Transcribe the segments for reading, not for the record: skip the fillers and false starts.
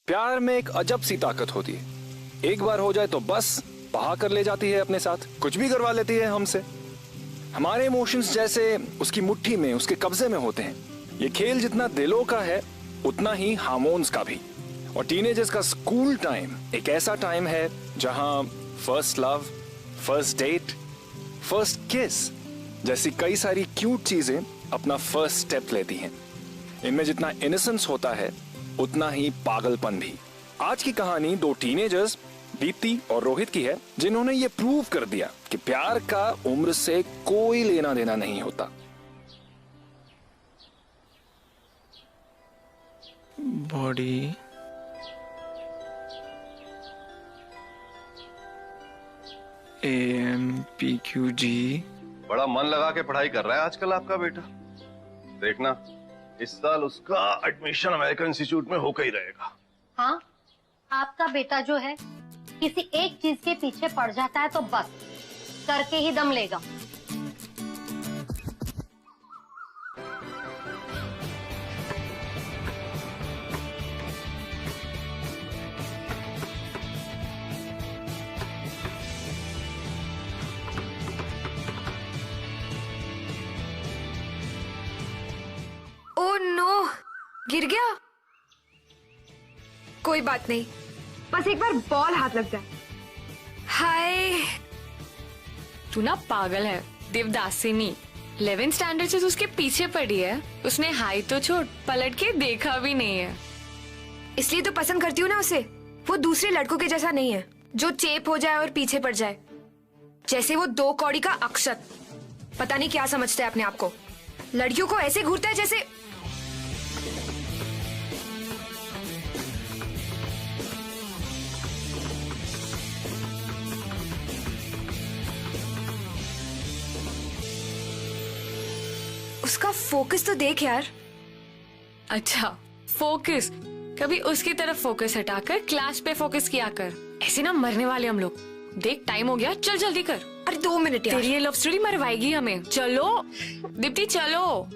प्यार में एक अजब सी ताकत होती है, एक बार हो जाए तो बस बहा कर ले जाती है अपने साथ, कुछ भी करवा लेती है हमसे। हमारे इमोशंस जैसे उसकी मुट्ठी में, उसके कब्जे में होते हैं। ये खेल जितना दिलों का है उतना ही हार्मोन्स का भी। और टीनेजर्स का स्कूल टाइम एक ऐसा टाइम है जहां first love, first date, first kiss जैसी कई सारी क्यूट चीजें अपना फर्स्ट स्टेप लेती हैं। इनमें जितना इनोसेंस होता है उतना ही पागलपन भी। आज की कहानी दो टीनेजर्स दीप्ति और रोहित की है, जिन्होंने ये प्रूव कर दिया कि प्यार का उम्र से कोई लेना देना नहीं होता। Body AMPQG। बड़ा मन लगा के पढ़ाई कर रहा है आजकल आपका बेटा। देखना इस साल उसका एडमिशन अमेरिकन इंस्टीट्यूट में होकर ही रहेगा। हाँ, आपका बेटा जो है किसी एक चीज के पीछे पड़ जाता है तो बस करके ही दम लेगा। ओह नो, गिर गया। कोई बात नहीं, बस एक बार बॉल हाथ लग जाए। हाय, तू ना पागल है देवदासिनी। 11th स्टैंडर्ड से उसके पीछे पड़ी है। उसने हाई तो छोड़, पलट के देखा भी नहीं है। इसलिए तो पसंद करती हूँ ना उसे। वो दूसरे लड़कों के जैसा नहीं है जो चेप हो जाए और पीछे पड़ जाए। जैसे वो 2 कौड़ी का अक्षत। पता नहीं क्या समझते हैं अपने आप को। लड़कियों को ऐसे घूरता है जैसे उसका फोकस तो देख यार। अच्छा फोकस, कभी उसकी तरफ फोकस हटाकर क्लास पे फोकस किया कर। ऐसे ना मरने वाले हम लोग। देख टाइम हो गया, चल जल्दी कर। अरे 2 मिनट यार। तेरी ये लव स्टोरी मरवाएगी हमें। चलो दीप्ति चलो।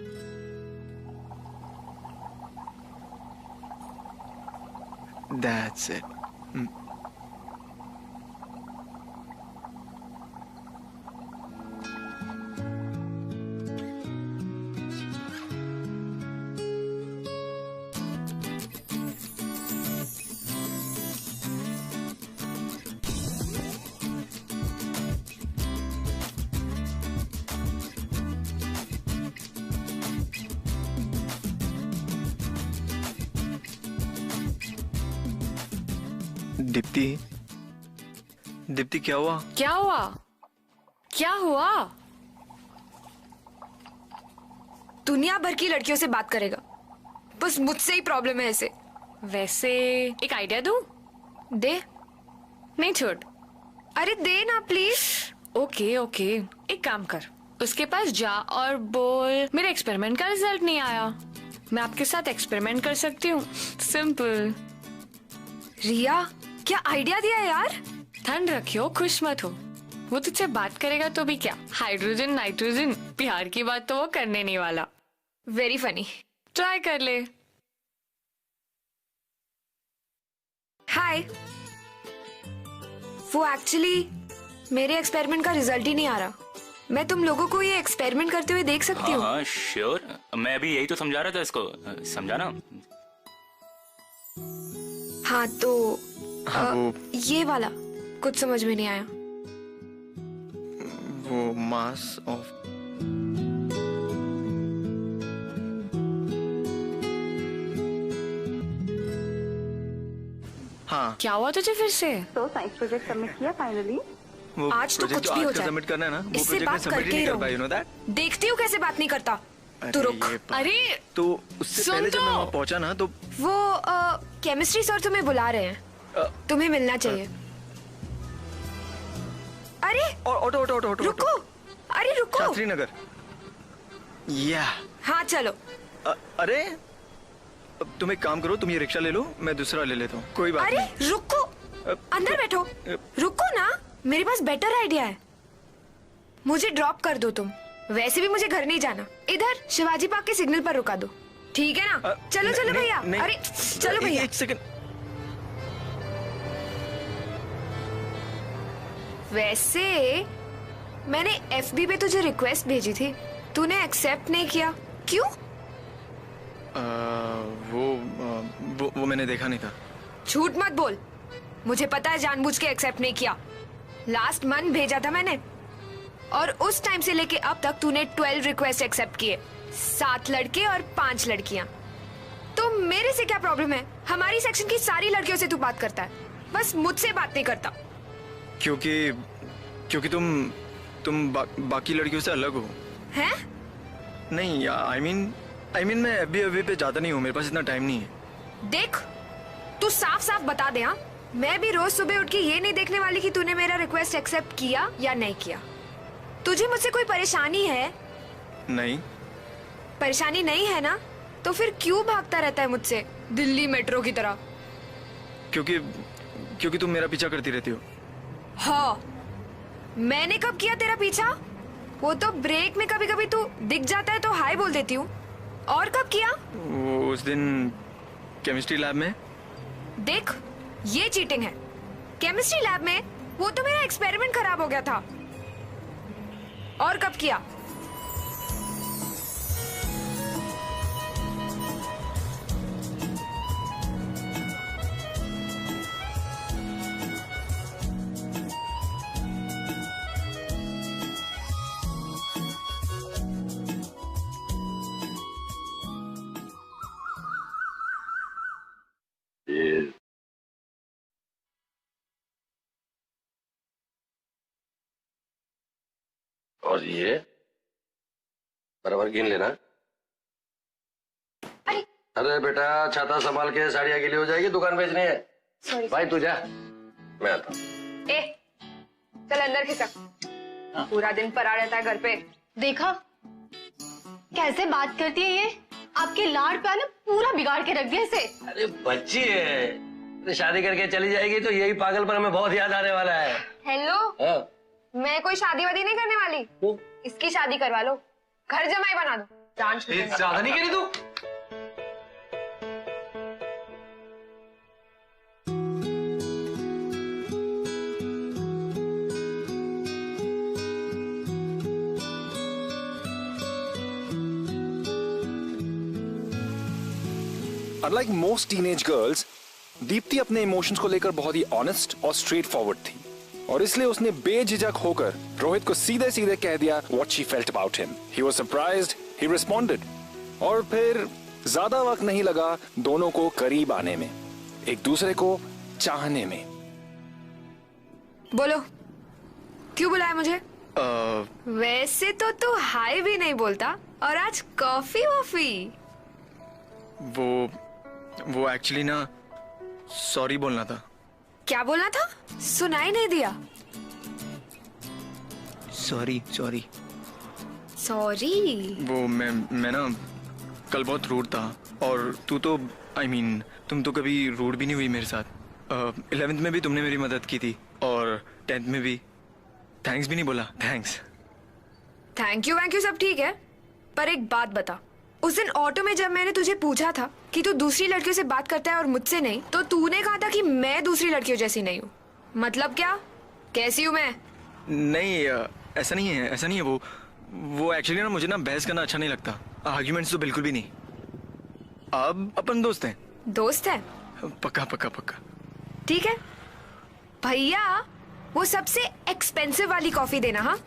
That's it. दीप्ति, दीप्ति क्या हुआ? क्या हुआ? क्या हुआ? दुनिया भर की लड़कियों से बात करेगा, बस मुझसे ही प्रॉब्लम है ऐसे। वैसे एक आइडिया दूं? दे। नहीं छोड़। अरे दे ना प्लीज। ओके ओके, एक काम कर, उसके पास जा और बोल मेरे एक्सपेरिमेंट का रिजल्ट नहीं आया, मैं आपके साथ एक्सपेरिमेंट कर सकती हूँ। सिंपल। रिया क्या आइडिया दिया यार। ठंड रखियो, खुश मत हो। वो तुझसे बात करेगा तो भी क्या, हाइड्रोजन नाइट्रोजन, प्यार की बात तो वो करने नहीं वाला। Very funny. ट्राई कर ले। हाय, वो एक्चुअली मेरे एक्सपेरिमेंट का रिजल्ट ही नहीं आ रहा। मैं तुम लोगों को ये एक्सपेरिमेंट करते हुए देख सकती हूँ? हाँ श्योर, मैं भी यही तो समझा रहा था इसको। समझा ना? हाँ तो ये वाला कुछ समझ में नहीं आया। वो मास ऑफ हाँ। क्या हुआ तुझे फिर से? तो साइंस प्रोजेक्ट सबमिट किया फाइनली। वो आज तो प्रोजेक्ट कुछ भी हो आज का जाए, सबमिट करना है ना, वो इससे प्रोजेक्ट बात में सबमिट करके ही ही नहीं कर पाया, रहूं। you know that? देखती हूँ कैसे बात नहीं करता। तू रुक। अरे तो उससे सुन पहले जब तो। मैं वहाँ पहुंचा ना तो वो केमिस्ट्री सर तुम्हें बुला रहे हैं, तुम्हें मिलना चाहिए। अरे ऑटो ऑटो ऑटो ऑटो रुको, अरे रुको। शास्त्री नगर। या हाँ चलो। अरे अब तुम एक काम करो, तुम ये रिक्शा ले लो, मैं दूसरा ले लेता हूँ। कोई बात अरे रुको, अंदर बैठो। रुको ना, मेरे पास बेटर आइडिया है। मुझे ड्रॉप कर दो तुम। वैसे भी मुझे घर नहीं जाना, इधर शिवाजी पार्क के सिग्नल पर रुका दो, ठीक है ना? चलो चलो भैया। अरे चलो भैया। एक सेकंड। वैसे मैंने FB पे तुझे रिक्वेस्ट भेजी थी, तूने एक्सेप्ट नहीं किया, क्यों? वो मैंने देखा नहीं था। झूठ मत बोल, मुझे पता है जानबूझ के एक्सेप्ट नहीं किया। लास्ट मंथ भेजा था मैंने, और उस टाइम से लेके अब तक तूने 12 रिक्वेस्ट एक्सेप्ट किए, 7 लड़के और 5 लड़कियां। तो मेरे से क्या प्रॉब्लम है? हमारी सेक्शन की सारी लड़कियों से तू बात करता है, बस मुझसे बात नहीं करता। क्योंकि तुम बाकी लड़कियों से अलग हो। हैं? नहीं, आई मीन मैं FB पे जाता नहीं हूँ, मेरे पास इतना टाइम नहीं है। देख, तू साफ साफ बता दे। हाँ, मैं भी रोज सुबह उठ के ये नहीं देखने वाली कि तूने मेरा रिक्वेस्ट एक्सेप्ट किया या नहीं किया। तुझे मुझसे कोई परेशानी है? नहीं। परेशानी नहीं है ना, तो फिर क्यों भागता रहता है मुझसे दिल्ली मेट्रो की तरह? क्योंकि तुम मेरा पीछा करती रहती हो। हाँ, मैंने कब किया तेरा पीछा? वो तो ब्रेक में कभी कभी तू दिख जाता है तो हाय बोल देती हूँ। और कब किया? वो उस दिन केमिस्ट्री लैब में। देख, ये चीटिंग है। केमिस्ट्री लैब में वो तो मेरा एक्सपेरिमेंट खराब हो गया था। और कब किया? और ये बराबर गिन लेना। अरे बेटा, छाता संभाल के, साड़ियाँ गीली हो जाएगी, दुकान बेचनी है। सॉरी भाई तू जा, मैं आता हूँ। चल अंदर खिसक, पूरा दिन पड़ा रहता है घर पे। देखा कैसे बात करती है ये? आपके लाड प्यार ने पूरा बिगाड़ के रख दिया इसे। अरे बच्ची है, तो शादी करके चली जाएगी तो यही पागलपन हमें बहुत याद आने वाला है। हेलो, हाँ। मैं कोई शादी वादी नहीं करने वाली। इसकी शादी करवा लो, घर जमाई बना दो। ज्यादा नहीं करी तू? Unlike most teenage girls, Deepti अपने इमोशंस को लेकर बहुत ही ऑनेस्ट और स्ट्रेट फॉरवर्ड थी, और इसलिए उसने बेझिझक होकर रोहित को सीधे सीधे कह दिया what she felt about him. He was surprised, he responded, और फिर ज्यादा वक्त नहीं लगा दोनों को करीब आने में, एक दूसरे को चाहने में। बोलो, क्यों बुलाया मुझे? वैसे तो तू हाय भी नहीं बोलता, और आज कॉफी वॉफी। वो एक्चुअली ना, सॉरी बोलना था। क्या बोलना था? सुनाई नहीं दिया। सॉरी। वो मैं ना कल बहुत रूड था, और तू तो तुम तो कभी रूड भी नहीं हुई मेरे साथ। 11th में भी तुमने मेरी मदद की थी, और 10th में भी। थैंक्स भी नहीं बोला। थैंक्स। थैंक यू सब ठीक है, पर एक बात बता, उस दिन ऑटो में जब मैंने तुझे पूछा था कि तू दूसरी लड़कियों से बात करता है और मुझसे नहीं, तो तूने कहा था कि मैं दूसरी लड़कियों जैसी नहीं हूँ। मतलब क्या? कैसी हूँ मैं? नहीं, ऐसा नहीं है। वो एक्चुअली ना, मुझे ना बहस करना अच्छा नहीं लगता। आर्ग्यूमेंट्स तो बिल्कुल भी नहीं। अब अपन दोस्त हैं। दोस्त है? पक्का। ठीक है भैया, वो सबसे एक्सपेंसिव वाली कॉफी देना। हाँ,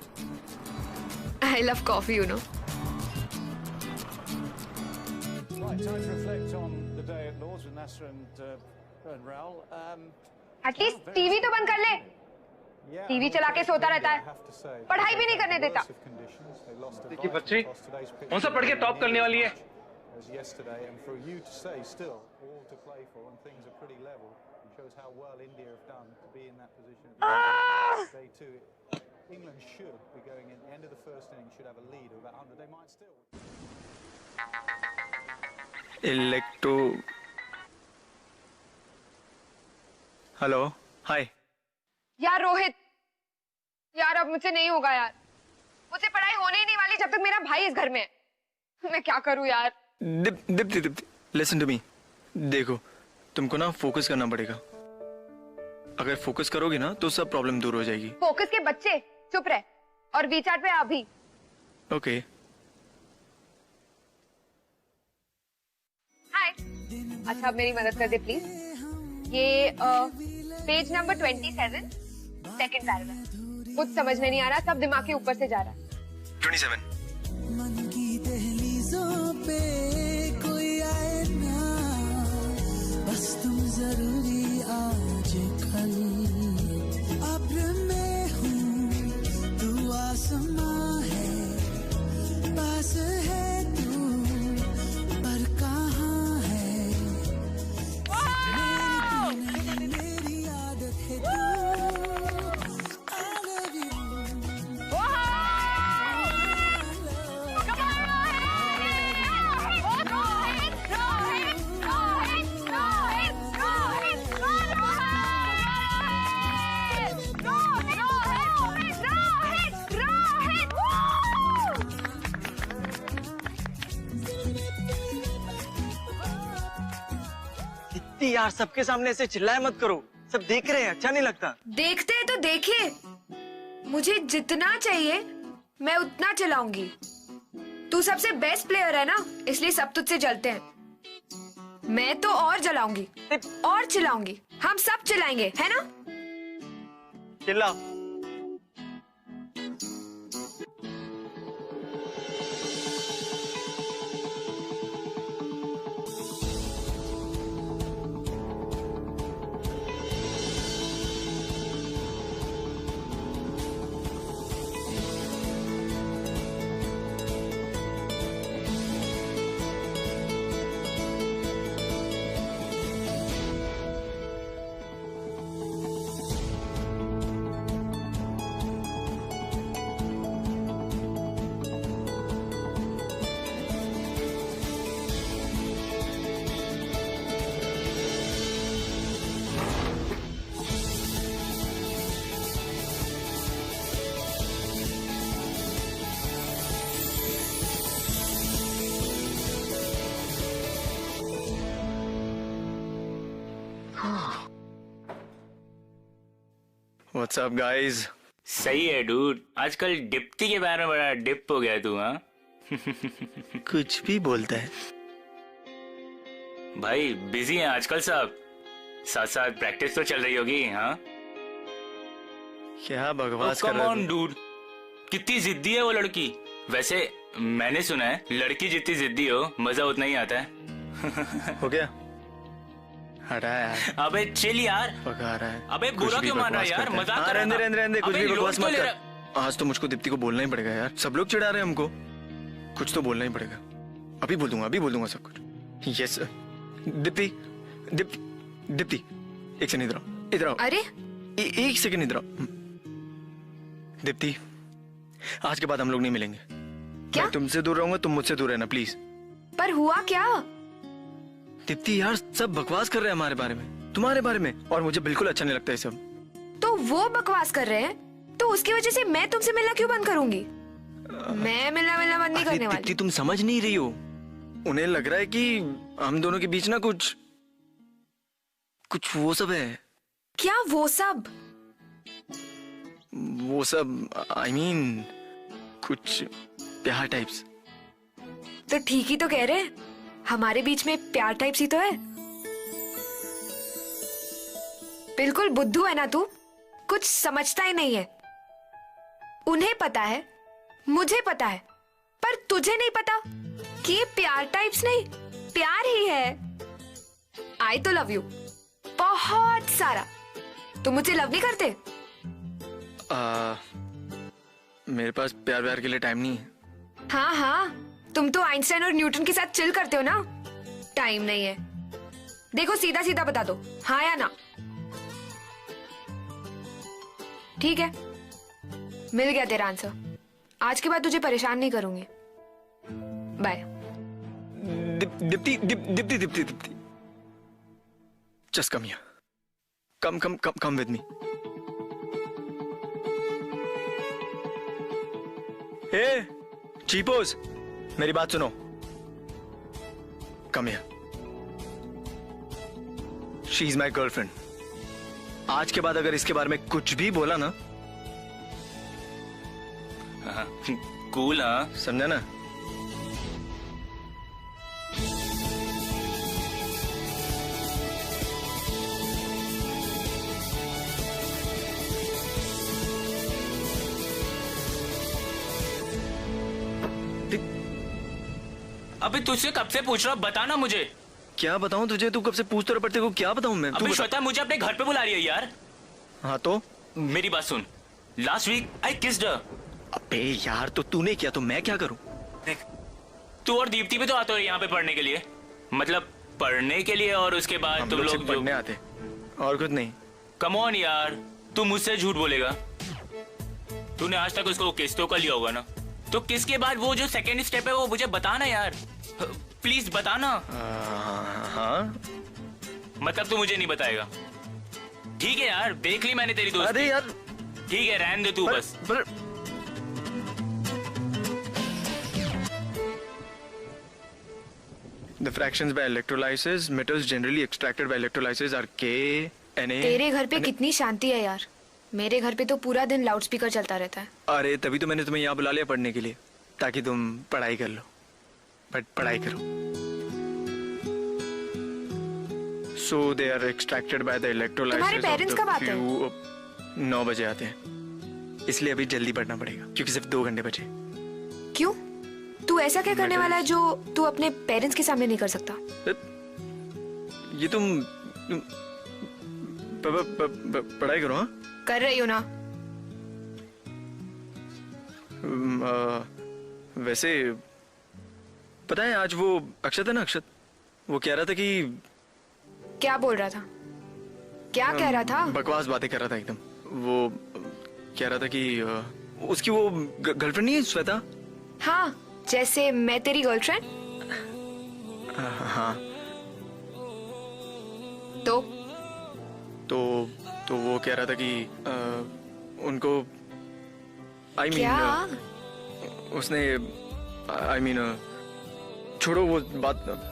I love coffee, you know. At least TV तो बंद कर ले। टीवी चला के सोता रहता है, पढ़ाई भी नहीं करने देता। देखिए बच्ची, कौन सा पढ़ के टॉप करने वाली है? इलेक्ट्रो। हेलो, हाय। यार रोहित, यार अब मुझसे नहीं होगा यार। मुझसे पढ़ाई होने ही नहीं वाली जब तक मेरा भाई इस घर में है। मैं क्या करूं यार? Deepti, listen to me. देखो, तुमको ना फोकस करना पड़ेगा। अगर फोकस करोगे ना तो सब प्रॉब्लम दूर हो जाएगी। फोकस के बच्चे चुप रहे और वीचैट पे अभी। ओके। हाय। अच्छा अब मेरी मदद कर दे प्लीज। ये पेज नंबर 27 सेकंड पैराग्राफ। कुछ समझ में नहीं आ रहा, सब दिमाग के ऊपर से जा रहा है। 27। मन की दहलीजों पे कोई आए ना, बस तुम जरूरी आज कल। अब्र में हूँ तू आसमां है, पास है तू पर कहाँ है। मेरी आदत है तू। I love you। दीप्ति यार, सबके सामने ऐसे चिल्लाए मत करो, सब देख रहे हैं, अच्छा नहीं लगता। देखते हैं तो देखिए, मुझे जितना चाहिए मैं उतना चलाऊंगी। तू सबसे बेस्ट प्लेयर है ना, इसलिए सब तुझसे जलते हैं। मैं तो और जलाऊंगी और चिल्लाऊंगी, हम सब चिल्लाएंगे, है ना? चिल्ला। What's up guys? सही है डूड, आजकल डिप्टी के बारे में बड़ा डिप हो गया तू। हाँ कुछ भी बोलता है भाई, बिजी हैं आजकल सब, साथ साथ प्रैक्टिस तो चल रही होगी। हाँ क्या बकवास कर कम रहा ऑन है? डूड, कितनी जिद्दी है वो लड़की। वैसे मैंने सुना है लड़की जितनी जिद्दी हो मजा उतना ही आता है। हो गया, हटा यार। अबे चिल यार, पका रहा है। अबे कुछ बुरा भी क्यों मान रहा है बकवास यार, करता है। मजाक हाँ, कर रहा रहने था। रहने रहने, कुछ अबे भी बकवास लोग मत तो ले कर। आज तो मुझको दीप्ति को बोलना ही पड़ेगा यार, सब लोग चिढ़ा रहे हैं हमको, कुछ तो बोलना ही पड़ेगा। अभी बोल दूंगा सब कुछ। यस दीप्ति, दीप्ति एक सेकंड इधर आओ। अरे एक सेकंड इधर आओ। दीप्ति, आज के बाद हम लोग नहीं मिलेंगे। क्या? मैं तुमसे दूर रहूंगा, तुम मुझसे दूर रहना प्लीज। पर हुआ क्या? दीप्ति यार, सब बकवास कर रहे हैं हमारे बारे में, तुम्हारे बारे में, और मुझे बिल्कुल अच्छा नहीं लगता ये सब। तो वो बकवास कर रहे हैं तो उसकी वजह से मैं तुमसे मिलना क्यों बंद करूंगी? मैं मिलना बंद नहीं करने वाली। दीप्ति तुम समझ नहीं रही हो, उन्हें लग रहा है कि हम दोनों के बीच ना कुछ वो सब है। क्या वो सब? वो सब I mean, कुछ प्यार टाइप्स। तो ठीक ही तो कह रहे हैं, हमारे बीच में प्यार टाइप्स ही तो है। बिल्कुल बुद्धू है ना तू, कुछ समझता ही नहीं है। उन्हें पता है, मुझे पता है, पर तुझे नहीं पता कि ये प्यार टाइप्स नहीं, प्यार ही है। आई तो लव यू बहुत सारा। तुम मुझे लव नहीं करते? मेरे पास प्यार के लिए टाइम नहीं है। हाँ हाँ, तुम तो आइंस्टाइन और न्यूटन के साथ चिल करते हो ना। टाइम नहीं है। देखो सीधा सीधा बता दो, हाँ या ना। ठीक है, मिल गया तेरा आंसर। आज के बाद तुझे परेशान नहीं करूंगी। Bye. Deepti just come here, come with me. Hey चीपोस, मेरी बात सुनो, come here. She is my girlfriend आज के बाद अगर इसके बारे में कुछ भी बोला ना, कूल हाँ। समझा ना? अबे तुझसे कब से पूछ रहा हूँ, बता ना मुझे। क्या बताऊं तुझे? तू कब से पूछ तो रहा, पर तेरे को क्या बताऊं मैं? तू अबे बता। श्वेता मुझे अपने घर पे बुला रही है यार। हाँ तो मेरी बात सुन, last week I kissed her. अबे यार, तो तूने किया तो मैं क्या करूं? देख, तू और दीप्ति भी तो आते हो यहाँ पे पढ़ने के लिए, मतलब पढ़ने के लिए, और उसके बाद हम तुम लोग लोग सिर्फ पढ़ने आते, और कुछ नहीं। कम ऑन यार, तू मुझसे झूठ बोलेगा? तूने आज तक उसको किस तो कर लिया होगा ना, तो किस के बाद वो जो सेकंड स्टेप है वो मुझे बताना यार, प्लीज बताना। हाँ मतलब तू मुझे नहीं बताएगा? ठीक है यार, देख ली मैंने तेरी दोस्ती। अरे यार ठीक है, रहने दे तू बस। The fractions by electrolysis, metals generally extracted by electrolysis are K, Na. तेरे घर पे कितनी शांति है यार, मेरे घर पे तो पूरा दिन लाउडस्पीकर चलता रहता है। अरे तभी तो मैंने तुम्हें यहाँ बुला लिया पढ़ने के लिए, ताकि तुम पढ़ाई कर लो। बट पढ़ाई करो। So they are extracted by the electrolysis. तुम्हारे पेरेंट्स कब आते हैं? 9 बजे आते हैं, इसलिए अभी जल्दी पढ़ना पड़ेगा क्योंकि सिर्फ 2 घंटे बचे। क्यों? तू ऐसा क्या करने वाला है जो तू अपने पेरेंट्स के सामने नहीं कर सकता? ये तुम पढ़ाई करो। हाँ कर रही हो ना? वैसे पता है, आज वो अक्षत है ना, अक्षत, वो कह रहा था कि क्या बोल रहा था? क्या कह रहा था? बकवास बातें कर रहा था एकदम। वो कह रहा था कि उसकी वो गर्लफ्रेंड नहीं है श्वेता? हाँ, जैसे मैं तेरी गर्लफ्रेंड। हाँ तो वो कह रहा था कि उनको क्या? उसने छोड़ो वो बात।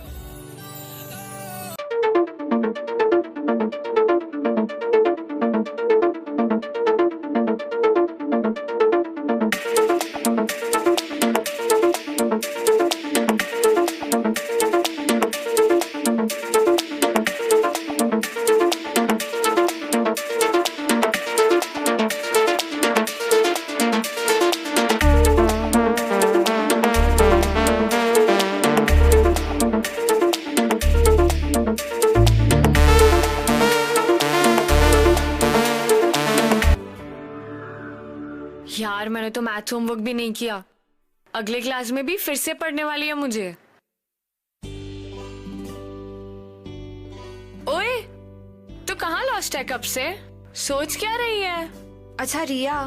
यार मैंने तो मैथ्स होमवर्क भी नहीं किया, अगले क्लास में भी फिर से पढ़ने वाली है मुझे। ओए, तू कहाँ लॉस्ट है? कब से सोच क्या रही है? अच्छा रिया,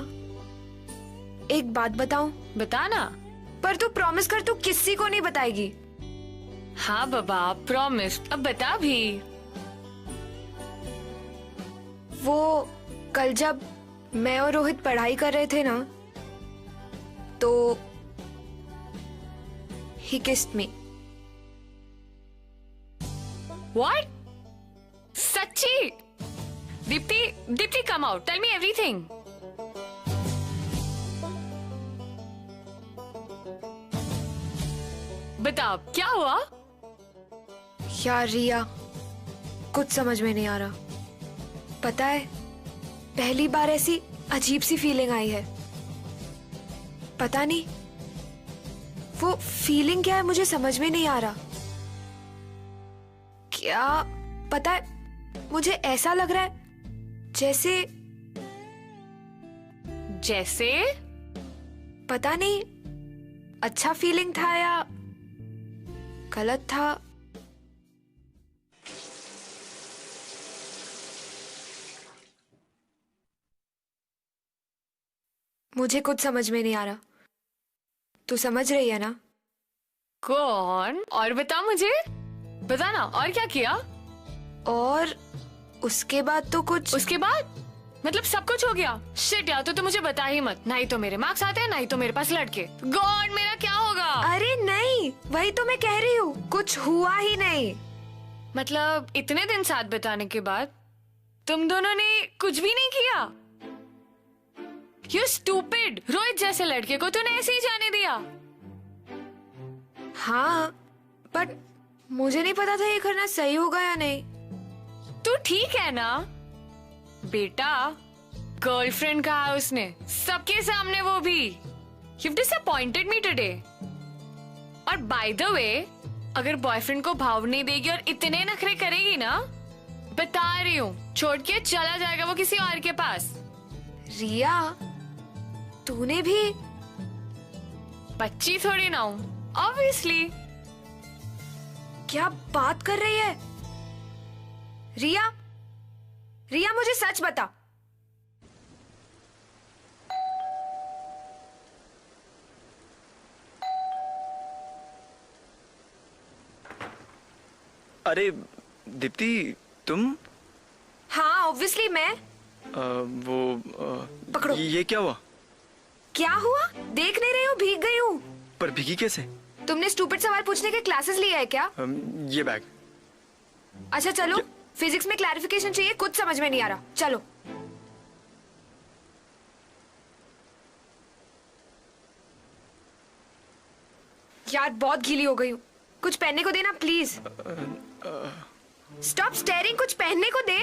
एक बात बताऊं? बता ना। पर तू प्रॉमिस कर, तू किसी को नहीं बताएगी। हाँ बाबा, प्रॉमिस। अब बता भी। वो कल जब मैं और रोहित पढ़ाई कर रहे थे ना, तो he kissed me. What? सच्ची? Deepti come out. Tell me everything. बता क्या हुआ? यार रिया, कुछ समझ में नहीं आ रहा। पता है, पहली बार ऐसी अजीब सी फीलिंग आई है। पता नहीं वो फीलिंग क्या है, मुझे समझ में नहीं आ रहा। क्या पता है, मुझे ऐसा लग रहा है जैसे पता नहीं अच्छा फीलिंग था या गलत था। मुझे कुछ समझ में नहीं आ रहा। तू समझ रही है ना? कौन? और बता मुझे, बता ना, और क्या किया? और उसके बाद तो कुछ। उसके बाद मतलब सब कुछ हो गया? शिट यार, तो मुझे बता ही मत। नहीं तो मेरे मार्क्स आते हैं, नहीं तो मेरे पास लड़के। गॉड, मेरा क्या होगा? अरे नहीं, वही तो मैं कह रही हूँ, कुछ हुआ ही नहीं। मतलब इतने दिन साथ बिताने के बाद तुम दोनों ने कुछ भी नहीं किया। You stupid. रोहित जैसे लड़के को तूने ऐसे ही जाने दिया। हाँ, बट मुझे नहीं पता था ये करना सही होगा या नहीं। तू ठीक है ना बेटा? गर्लफ्रेंड कहा उसने सबके सामने, वो भी। You've disappointed me today. और बाय द वे, अगर बॉयफ्रेंड को भाव नहीं देगी और इतने नखरे करेगी ना, बता रही हूँ, छोड़ के चला जाएगा वो किसी और के पास। रिया, तूने भी? बच्ची थोड़ी ना हूँ, ऑब्वियसली। क्या बात कर रही है रिया? रिया, मुझे सच बता। अरे दीप्ति, तुम? हाँ, ऑब्वियसली मैं। पकड़ो। ये क्या हुआ? क्या हुआ? देख नहीं रही हो, भीग गई हूँ। पर भीगी कैसे? तुमने स्टूपिड सवाल पूछने के क्लासेस लिए है क्या? ये बैग। अच्छा चलो, फिजिक्स में क्लैरिफिकेशन चाहिए, कुछ समझ में नहीं आ रहा। चलो। यार बहुत गीली हो गई हूँ, कुछ पहनने को देना प्लीज। स्टॉप स्टेयरिंग, कुछ पहनने को दे।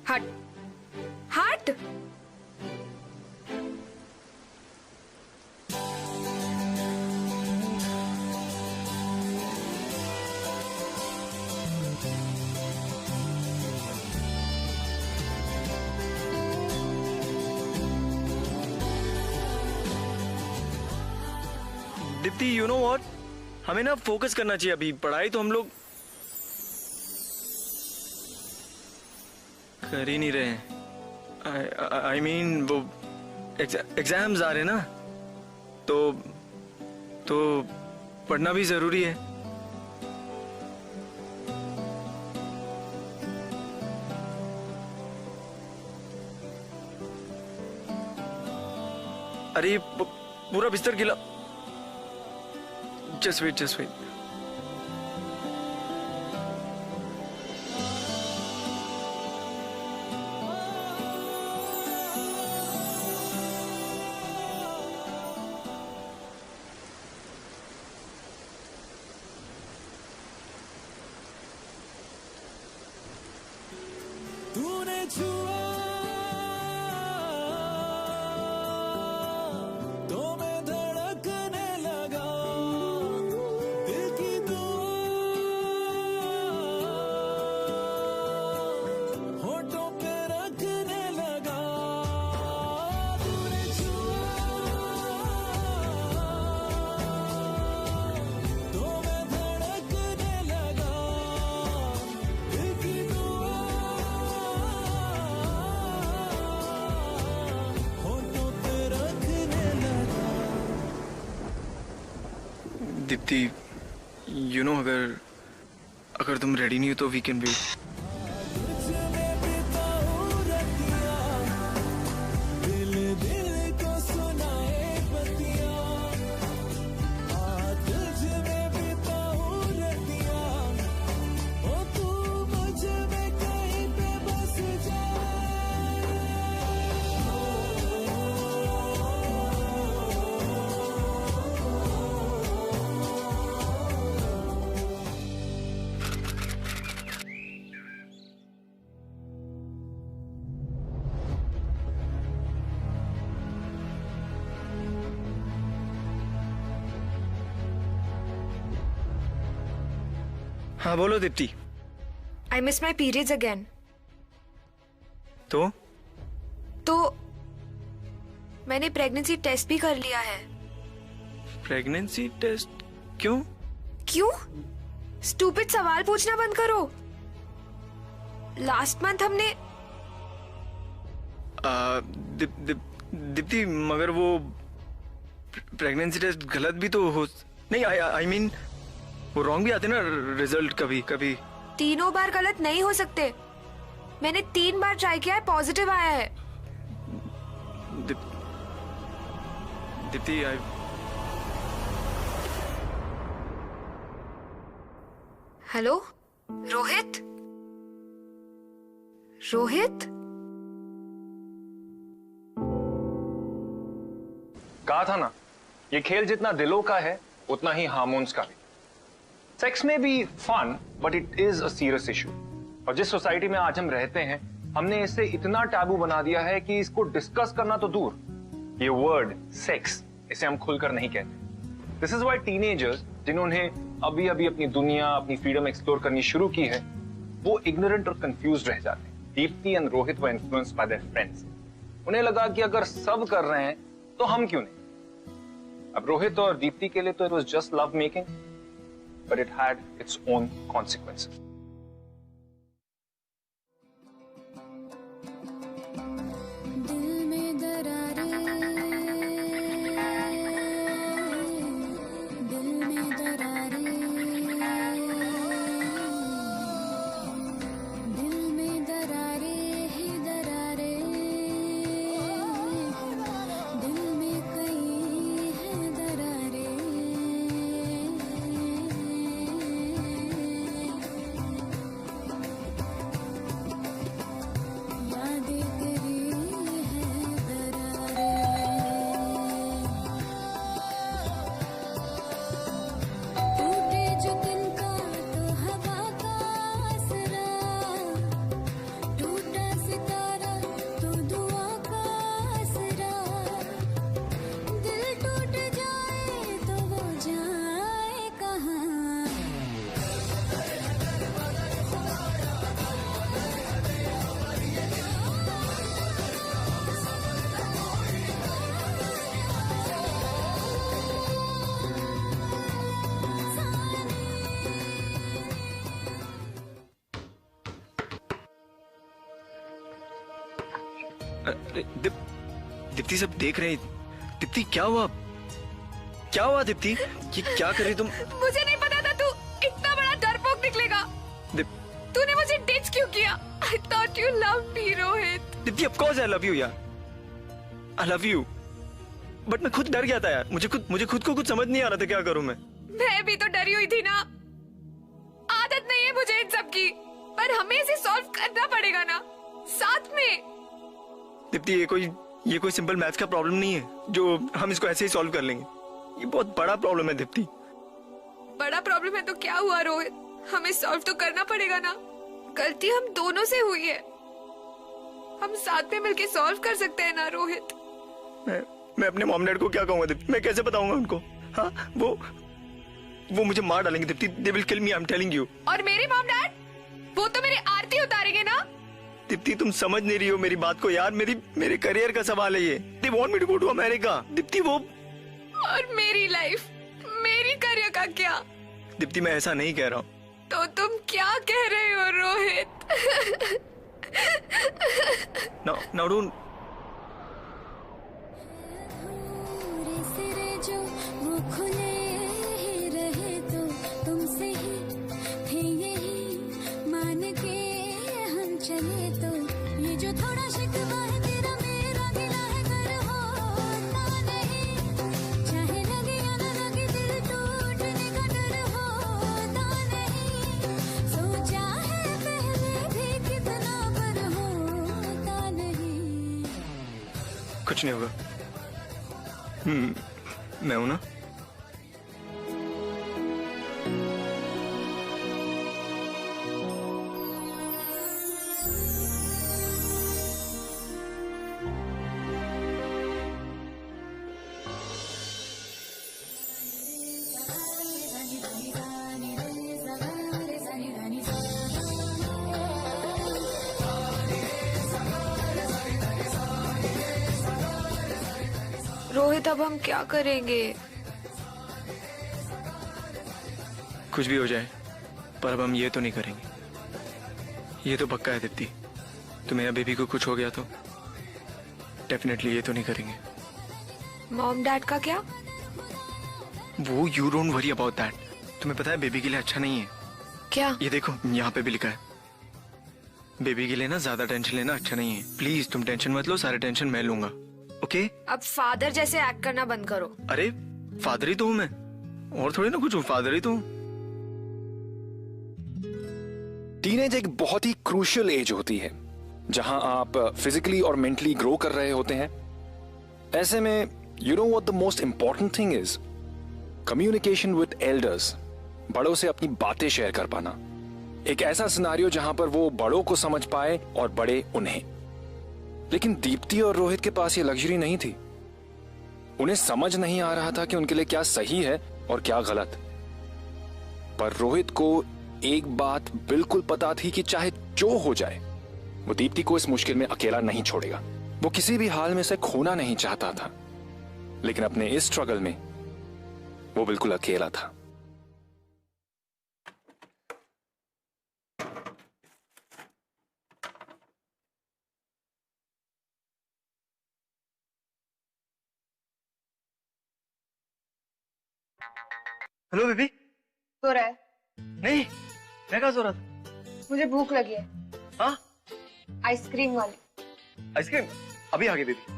हट हट। दीप्ति, यू नो व्हाट, हमें ना फोकस करना चाहिए अभी। पढ़ाई तो हम लोग कर ही नहीं रहे हैं। आई मीन वो एग्जाम्स आ रहे ना, तो पढ़ना भी जरूरी है। अरे पूरा बिस्तर गिला। Just wait, just wait. तूने छुआ तो मैं धड़कने लगा, दिल की होठों पे रखने लगा। तूने छुआ तो मैं धड़कने लगा, दिल की होठों पे रखने लगा। दीप्ति, यू नो, अगर तुम रेडी नहीं हो तो वी कैन वेट। दिल दिल को सुनाए बतिया, तुझ में बिताऊं रतिया, ओ तू मुझ में कहीं पे बस हाँ बोलो Deepti. I miss my periods again. तो मैंने प्रेगनेंसी टेस्ट भी कर लिया है। Pregnancy test? क्यों? क्यों? स्टूपिड सवाल पूछना बंद करो। लास्ट मंथ हमने दीप्ति, मगर वो प्रेगनेंसी टेस्ट गलत भी तो हो नहीं। आई मीन वो रॉन्ग भी आते ना रिजल्ट कभी कभी। तीनों बार गलत नहीं हो सकते। मैंने 3 बार ट्राई किया है, पॉजिटिव आया है। दीप्ति, हेलो रोहित? रोहित? कहा था ना, ये खेल जितना दिलों का है उतना ही हार्मोन्स का भी। सेक्स में भी fun, but it is a serious issue. और जिस सोसाइटी में आज हम रहते हैं, हमने इसे इतना टैबू बना दिया है कि इसको डिस्कस करना तो दूर, ये वर्ड सेक्स, इसे हम खुलकर नहीं कहते। दिस इज व्हाई टीनेजर्स जिन्होंने अभी अभी अपनी दुनिया, अपनी फ्रीडम एक्सप्लोर करनी शुरू की है, वो इग्नोरेंट और कंफ्यूज रह जाते हैं। Deepti and Rohit were influenced by their friends. उन्हें लगा कि अगर सब कर रहे हैं तो हम क्यों नहीं। अब रोहित और दीप्ति के लिए तो it was just love making, but it had its own consequences. Deepti सब देख रहे हैं। दीप्ति क्या हुआ? क्या हुआ दीप्ति? ये क्या कर रही तुम? मुझे नहीं पता था तू इतना बड़ा डरपोक निकलेगा। तूने मुझे डिच क्यों किया? I thought you loved me, Rohit. Deepti of course I love you यार। I love you। बट मैं खुद डर गया था यार। मुझे खुद को कुछ समझ नहीं आ रहा था क्या करूं मैं। मैं भी तो डरी हुई थी ना। आदत नहीं है मुझे इन सब की, पर हमें इसे सॉल्व करना पड़ेगा ना, साथ में। दीप्ति ये कोई सिंपल मैथ्स का प्रॉब्लम नहीं है जो हम इसको ऐसे ही सॉल्व कर लेंगे। ये बहुत बड़ा प्रॉब्लम है दीप्ति। बड़ा प्रॉब्लम है तो क्या हुआ रोहित? हमें सॉल्व तो करना पड़ेगा ना। गलती हम दोनों से हुई है, हम साथ में मिलके सॉल्व कर सकते हैं ना रोहित। मैं अपने मॉम डैड को क्या कहूंगा दीप्ति? मैं कैसे बताऊंगा उनको? हाँ, वो मुझे मार डालेंगे Deepti. They will kill me, I am telling you. और मेरे मॉम डैड, वो तो मेरी आरती उतारेंगे ना। दीप्ति तुम समझ नहीं रही हो मेरी बात को यार। मेरे करियर का सवाल है ये। They want me to go to America. Deepti वो और मेरी लाइफ, मेरी करियर का क्या? दीप्ति मैं ऐसा नहीं कह रहा हूँ। तो तुम क्या कह रहे हो रोहित? Now don't। जो वो खुले ही रहे तो तुमसे ही थे यही मान के हम चले तो ये जो थोड़ा शिकवा है तेरा मेरा गिला है कर होता नहीं, चाहे लगे या न लगे दिल टूटने का डर होता नहीं, सोचा है पहले भी कितना पर होता नहीं। कुछ नहीं होगा। मैं हूं ना। रोहित अब हम क्या करेंगे? कुछ भी हो जाए, पर अब हम ये तो नहीं करेंगे। ये तो पक्का है दीप्ति। तुम्हें या बेबी को कुछ हो गया तो डेफिनेटली ये तो नहीं करेंगे। मॉम डैड का क्या? वो you don't worry about that. तुम्हें पता है बेबी के लिए अच्छा नहीं है। क्या? ये देखो यहाँ पे भी लिखा है, बेबी के लिए ना ज्यादा टेंशन लेना अच्छा नहीं है। प्लीज तुम टेंशन मत लो, सारे टेंशन मैं लूंगा। ओके? अब फादर जैसे एक्ट करना बंद करो। अरे फादर ही तो हूं मैं, और थोड़ी ना कुछ हूँ, फादर ही तो हूँ। टीनेज एक बहुत ही क्रूशियल एज होती है जहां आप फिजिकली और मेंटली ग्रो कर रहे होते हैं। ऐसे में you know what the most important thing is communication with elders. बड़ों से अपनी बातें शेयर कर पाना, एक ऐसा सिनारियो जहां पर वो बड़ों को समझ पाए और बड़े उन्हें। लेकिन दीप्ति और रोहित के पास ये लग्जरी नहीं थी। उन्हें समझ नहीं आ रहा था कि उनके लिए क्या सही है और क्या गलत। पर रोहित को एक बात बिल्कुल पता थी कि चाहे जो हो जाए वो दीप्ति को इस मुश्किल में अकेला नहीं छोड़ेगा। वो किसी भी हाल में से खोना नहीं चाहता था, लेकिन अपने इस स्ट्रगल में वो बिल्कुल अकेला था। Hello baby. सो रहा है? नहीं, मैं कहाँ सो रहा था? मुझे भूख लगी है। हाँ? आइसक्रीम वाली। आइसक्रीम अभी आ गई बेबी।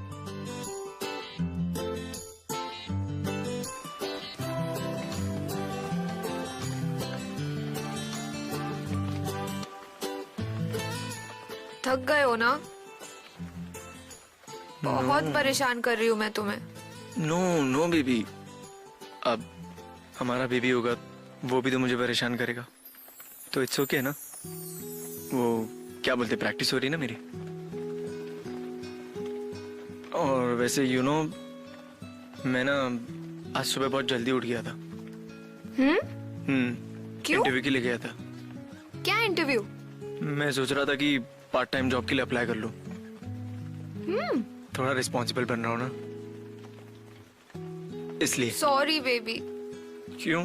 थक गए हो ना? बहुत परेशान कर रही हूँ मैं तुम्हें। नो नो बेबी, अब हमारा बेबी होगा वो भी तो मुझे परेशान करेगा, तो इट्स ओके ना। वो क्या बोलते, प्रैक्टिस हो रही ना मेरी। और वैसे यू नो मैं ना आज सुबह बहुत जल्दी उठ गया था। क्यों? इंटरव्यू के लिए गया था। क्या इंटरव्यू? मैं सोच रहा था कि पार्ट टाइम जॉब के लिए अप्लाई कर लूं। थोड़ा रिस्पॉन्सिबल बन रहा हूं ना, इसलिए। Sorry baby. क्यों?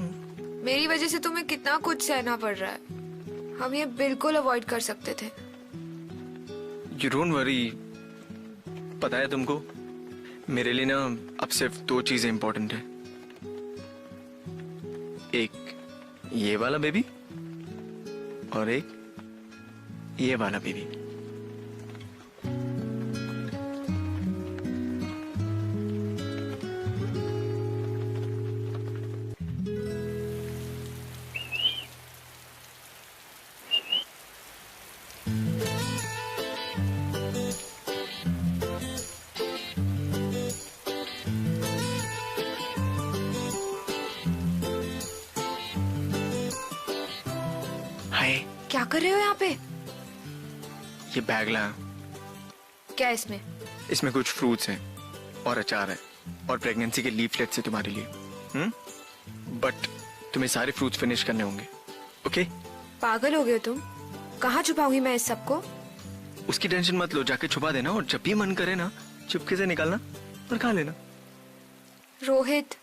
मेरी वजह से तुम्हें कितना कुछ सहना पड़ रहा है। हम ये बिल्कुल अवॉइड कर सकते थे। You don't worry. पता है तुमको, मेरे लिए ना अब सिर्फ दो चीजें इंपॉर्टेंट है। एक ये वाला बेबी और एक ये वाला बेबी। क्या कर रहे हो यहाँ पे? ये बैग लाया। क्या इसमें? इसमें कुछ फ्रूट्स हैं और अचार है और प्रेगनेंसी के लीफलेट्स है तुम्हारे लिए। बट तुम्हें सारे फ्रूट्स फिनिश करने होंगे, ओके? पागल हो गए तुम? कहाँ छुपाऊंगी मैं इस सबको? उसकी टेंशन मत लो, जाके छुपा देना और जब भी मन करे ना चुपके से निकालना और खा लेना। रोहित,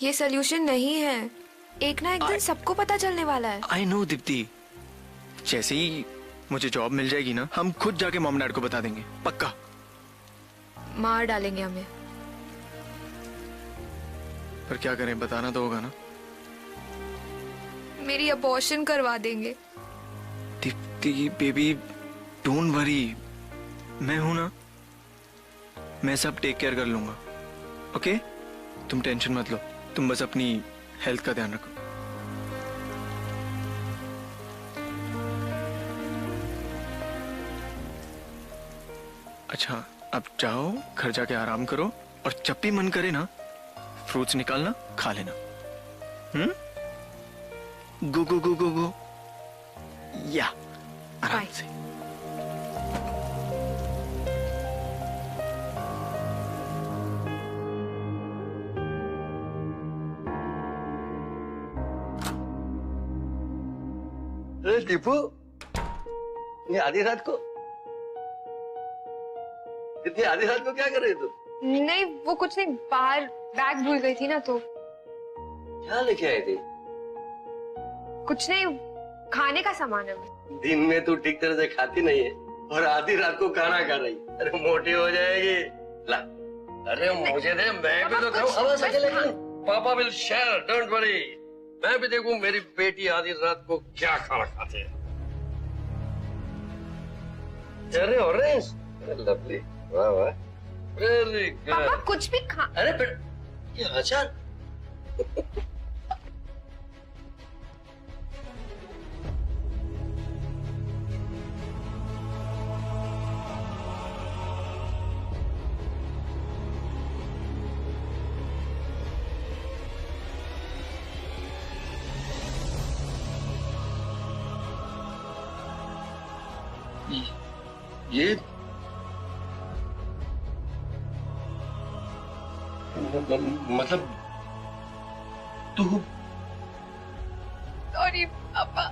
ये सोल्यूशन नहीं है। एक ना एक दिन सबको पता चलने वाला है। आई नो दीप्ति, जैसे ही मुझे जॉब मिल जाएगी ना, हम खुद जाके मॉम डैड को बता देंगे, पक्का। मार डालेंगे हमें। पर क्या करें, बताना तो होगा ना। मेरी अबॉर्शन करवा देंगे। दीप्ति बेबी, डोंट वरी, मैं हूं ना, मैं सब टेक केयर कर लूंगा, ओके? तुम टेंशन मत लो, तुम बस अपनी हेल्थ का ध्यान रखो। अच्छा, अब जाओ घर जाके आराम करो और जब भी मन करे ना फ्रूट्स निकालना, खा लेना। गो गो गो गो गो, या आराम से। दीपू, ये आधी रात को, इतनी आधी रात को क्या कर रही तू? नहीं, वो कुछ नहीं, बाहर बैग भूल गई थी ना, तो क्या लेके आई थी? कुछ नहीं, खाने का सामान है। दिन में तू ठीक तरह से खाती नहीं है और आधी रात को खाना खा रही। अरे मोटी हो जाएगी। ला, अरे मुझे दे, मैं भी तो खाऊं। आवाज अकेले नहीं, पापा विल शेयर, डोंट वरी। मैं भी देखूं मेरी बेटी आधी रात को क्या खाना खाते हैं। अरे ऑरेंज, लवली, वाह वाह, वेरी गुड। पापा कुछ भी खा। अरे ये अचार। ये मतलब तू सॉरी पापा।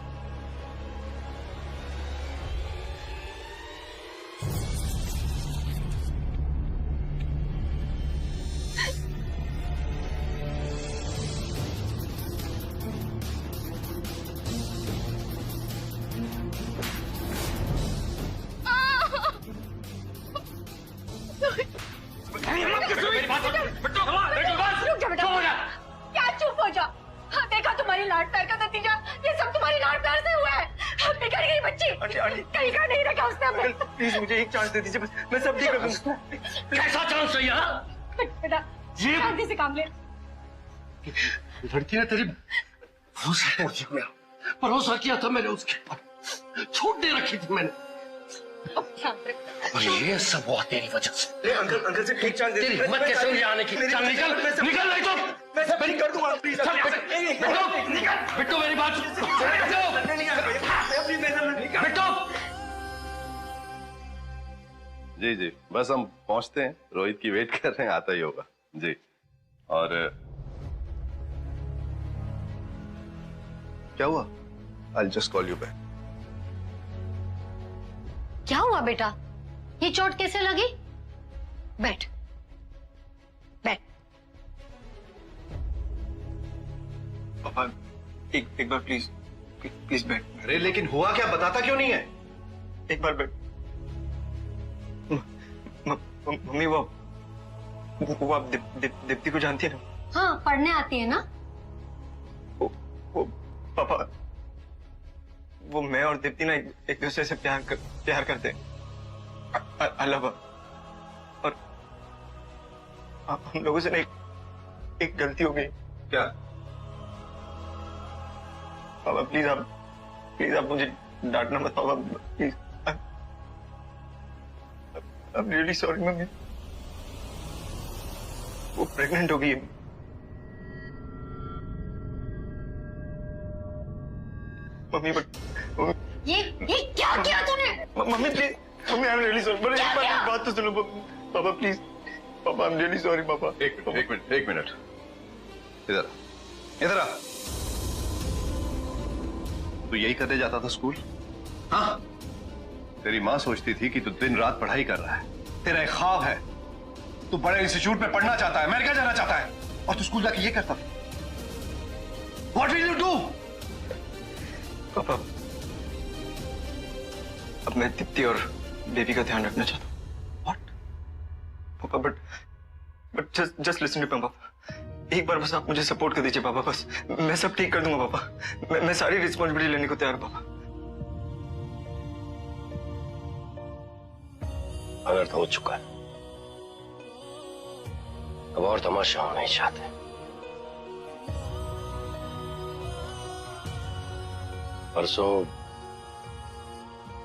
क्या चुप हो जाओ? हाँ, देखा तुम्हारी लाड प्यार का नतीजा, ये सब तुम्हारी लाड प्यार से हुआ है। बिगड़ गई बच्ची। कहीं का नहीं रखा उसने हमें। प्लीज मुझे एक चांस दे दीजिए, मैं सब ठीक कर दूंगा। कैसा चांस है यार? बेटा शांति से काम ले। लड़की ने तेरी भरोसा किया था मैंने उसके ऊपर, छूट दे रखी थी मैंने, और ये सब हुआ तेरी वजह से। अंकल से एक चांस दे तेरी हिम्मत कैसे हुई आने की? चल निकल निकल, नहीं तो मैं सब ठीक कर दूंगा। प्लीज बिट्टू मेरी बात बिट्टू। जी जी, बस हम पहुंचते हैं, रोहित की वेट कर रहे हैं, आता ही होगा जी। और क्या हुआ? I'll just call you back. क्या हुआ बेटा? ये चोट कैसे लगी? बैठ बैठ। पापा एक बार प्लीज बैठ। अरे लेकिन हुआ क्या, बताता क्यों नहीं है? एक बार बैठ। मम्मी वो आप दीप्ति को जानती है ना? हाँ, पढ़ने आती है ना? वो पापा, वो मैं और दीप्ति ना एक दूसरे से प्यार करते हैं। अल्लाह, और हम लोगों से ना एक गलती हो गई। क्या? पापा प्लीज आप मुझे डांटना मत पापा, please. I'm really sorry mummy. वो प्रेग्नेंट हो गई है। मम्मी ये क्या किया तूने? Mummy please, mummy I am really sorry. बड़े एक बात तो सुनो पापा प्लीज। पापा आई एम रियली सॉरी पापा। एक मिनट इधर आ। तू यही करने जाता था स्कूल? हाँ, तेरी माँ सोचती थी कि तू दिन रात पढ़ाई कर रहा है, तेरा एक ख्वाब है, तू बड़े इंस्टीट्यूट में पढ़ना चाहता है, अमेरिका जाना चाहता है, और तू स्कूल जाके ये करता था। What will you do? पापा अब मैं दीप्ति और बेबी का ध्यान रखना चाहता हूँ। What? पापा बट जस्ट लिसन टू पापा। एक बार बस आप मुझे सपोर्ट कर दीजिए पापा, बस मैं सब ठीक कर दूंगा पापा। मैं सारी रिस्पॉन्सिबिलिटी लेने को तैयार हूँ पापा। अनर्थ हो चुका है, अब और तमाशा हम नहीं चाहते। परसों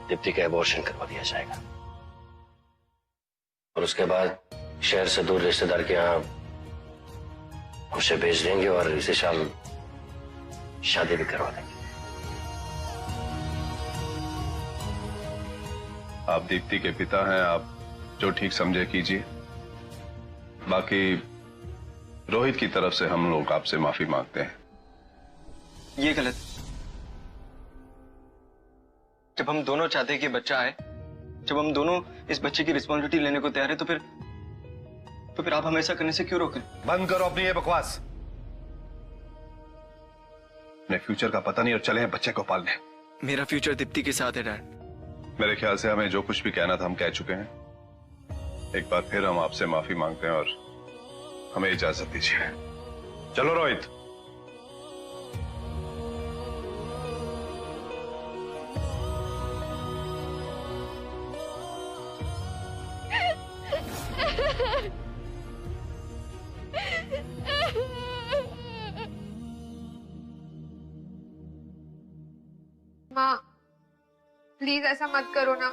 दीप्ति का एबॉर्शन करवा दिया जाएगा, और उसके बाद शहर से दूर रिश्तेदार के यहाँ उसे भेज देंगे, और इसी साल शादी भी करवा देंगे। आप दीप्ति के पिता हैं, आप जो ठीक समझे कीजिए। बाकी रोहित की तरफ से हम लोग आपसे माफी मांगते हैं। ये गलत। जब हम दोनों चाहते हैं कि बच्चा आए, जब हम दोनों इस बच्चे की रिस्पॉन्सिबिलिटी लेने को तैयार है, तो फिर आप हमें ऐसा करने से क्यों रोकें? बंद करो अपनी ये बकवास। अपने फ्यूचर का पता नहीं और चले हैं बच्चे को पालने। मेरा फ्यूचर दीप्ति के साथ है डैड। मेरे ख्याल से हमें जो कुछ भी कहना था हम कह चुके हैं। एक बार फिर हम आपसे माफी मांगते हैं और हमें इजाजत दीजिए। चलो रोहित। माँ प्लीज ऐसा मत करो ना,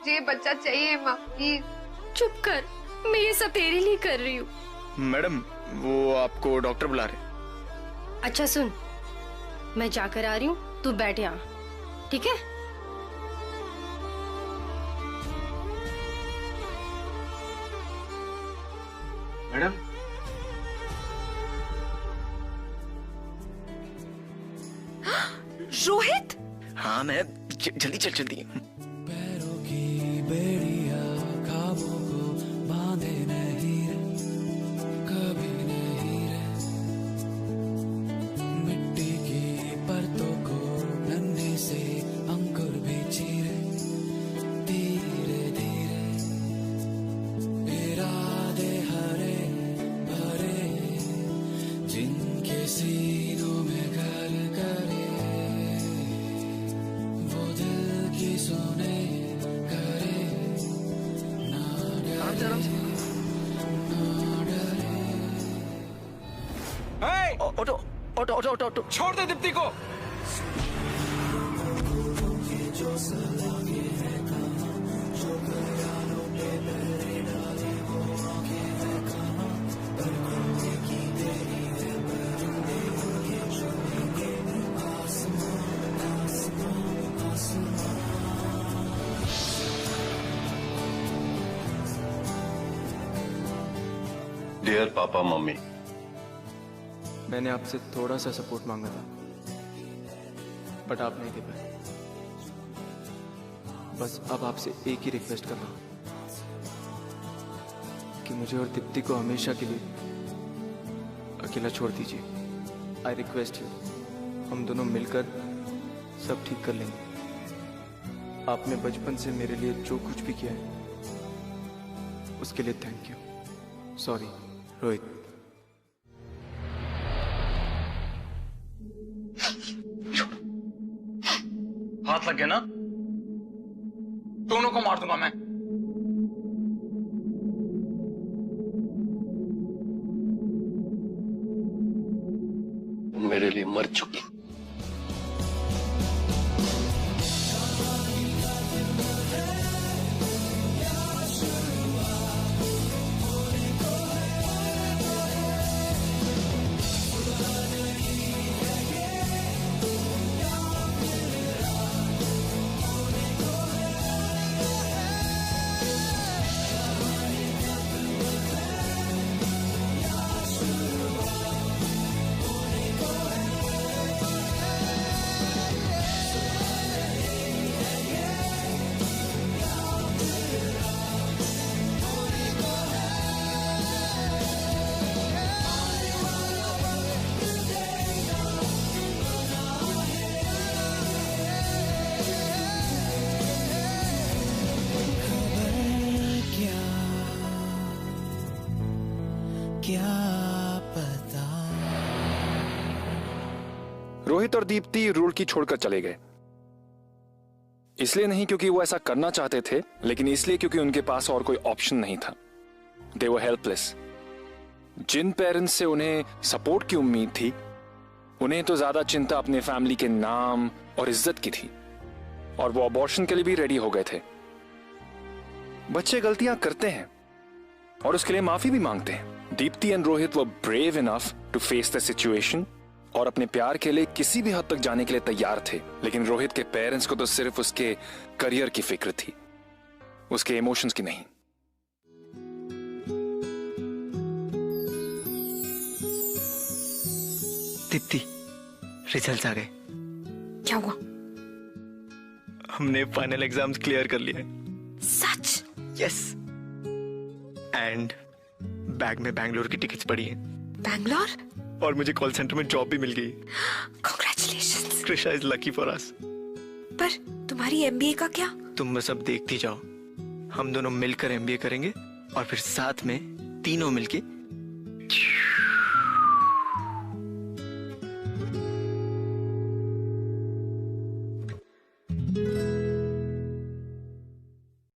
ये बच्चा चाहिए माँ प्लीज। चुप कर, मैं ये सब तेरे लिए कर रही हूँ। मैडम वो आपको डॉक्टर बुला रहे। अच्छा सुन, मैं जाकर आ रही हूँ, तू बैठ यहाँ, ठीक है? मैडम रोहित, हाँ मैं जल्दी चल जल्दी। पैरों की बेड़िया ख्वाबों को बांधे नहीं रे, कभी नहीं रे। मिट्टी की परतों को नन्हे से अंकुर भी चीरे, धीरे धीरे। इरादे हरे भरे जिनके सीनों में घर करे, वो दिल की सुने करे, ना डरे ना डरे। Auto auto auto auto auto छोड़ दे दीप्ति को। जो सलागे है कहाँ, जो ख्यालों के लहरें डाले वो आंखें है कहाँ, पर खोने की देरी है परिंदे उनके छुएंगे आसमां आसमां आसमां। डियर पापा मम्मी, मैंने आपसे थोड़ा सा सपोर्ट मांगा था, बट आप नहीं दे पाए। बस अब आपसे एक ही रिक्वेस्ट कर रहा हूं कि मुझे और दीप्ति को हमेशा के लिए अकेला छोड़ दीजिए। आई रिक्वेस्ट यू, हम दोनों मिलकर सब ठीक कर लेंगे। आपने बचपन से मेरे लिए जो कुछ भी किया है उसके लिए थैंक यू। सॉरी रोहित। हाथ लग गया ना, दोनों को मार दूंगा मैं। मेरे लिए मर चुकी। क्या पता। रोहित और दीप्ति रुड़की छोड़कर चले गए। इसलिए नहीं क्योंकि वो ऐसा करना चाहते थे, लेकिन इसलिए क्योंकि उनके पास और कोई ऑप्शन नहीं था। दे वर हेल्पलेस। जिन पेरेंट्स से उन्हें सपोर्ट की उम्मीद थी, उन्हें तो ज्यादा चिंता अपने फैमिली के नाम और इज्जत की थी, और वो अबॉर्शन के लिए भी रेडी हो गए थे। बच्चे गलतियां करते हैं और उसके लिए माफी भी मांगते हैं। Deepti and Rohit were brave enough to face the situation और अपने प्यार के लिए किसी भी हद तक जाने के लिए तैयार थे। लेकिन रोहित के पेरेंट्स को तो सिर्फ उसके करियर की फिक्र थी, उसके इमोशंस की नहीं। दीप्ति, रिजल्ट्स आ गए। क्या हुआ? हमने फाइनल एग्जाम्स क्लियर कर लिए। सच? यस। एंड बैग में बैंगलोर की टिकट्स पड़ी हैं। बैंगलोर? और मुझे कॉल सेंटर में जॉब भी मिल गई। Congratulations. Trisha is lucky for us. पर तुम्हारी MBA का क्या? तुम बस अब देखती जाओ। हम दोनों मिलकर MBA करेंगे और फिर साथ में तीनों मिलके